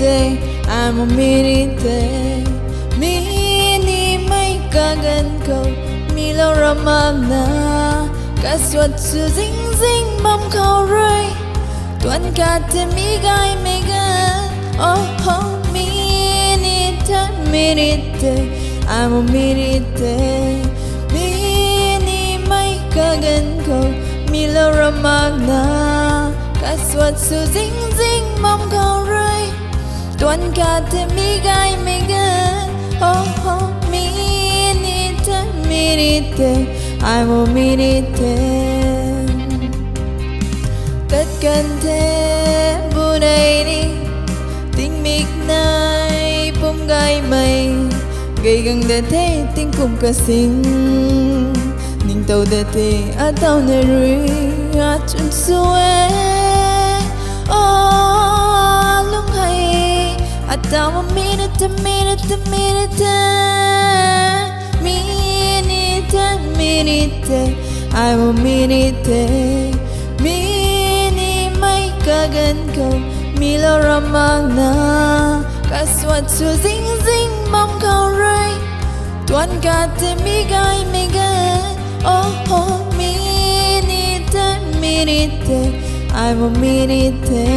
Meenithe, I'm a Meenithe. Mini mai kagan ko, milo ramagna. Kaswat su zing zing mam kau rơi. Tuan kata mi gai megan. Oh oh, Meenithe, Meenithe, I'm a Meenithe. Mini mai kagan ko, milo ramagna. Kaswat su zing zing mam kau rơi. Tuan kata mi gai megan. Oh oh, Meenithe, Meenithe, I'm a Meenithe. Tất cần thế bu này đi. Tình mịch này bông gai mây. Gây gần để thế tình cùng cả sinh. Ninh tàu để thế ở tàu nơi rui ở chân xuê. Oh, lung hay ở tàu một Meenithe, Meenithe, Meenithe. Meenithe, Meenithe, I'm a Meenithe. Mini mai kagan ko, milo ramagna. Kaswat su zing zing mam kau rơi. Tuan kata mi gai megan. Oh oh, Meenithe, Meenithe, I'm a Meenithe.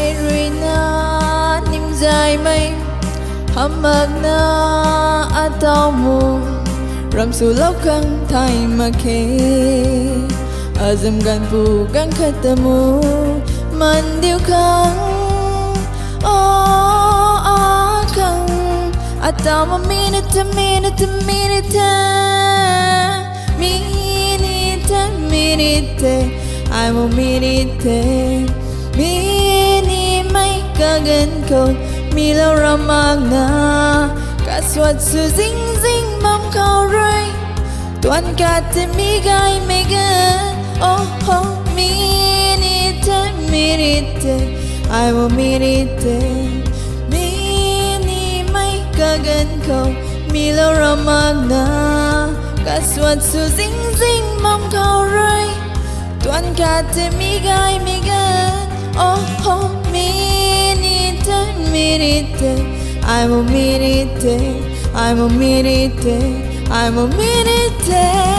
Irina nim dài mây hamagna atau mu ram sulap kang thai makhe azam gan pu gan khatamu man diu kang oh kang atau ma Meenithe, Meenithe, Meenithe. Meenithe, Meenithe, I'm a Meenithe. Mini mai kagan ko, milo ramagna. Kaswat su zing zing mam kau rơi. Tuan kata mi gai megan. Oh oh, Meenithe, Meenithe, I'm a Meenithe. Mini mai kagan ko, milo ramagna. Kaswat su zing zing mam kau rơi. Tuan kata mi gai megan. Oh oh, Meenithe, Meenithe, I'm a Meenithe, I'm a Meenithe, I'm a Meenithe.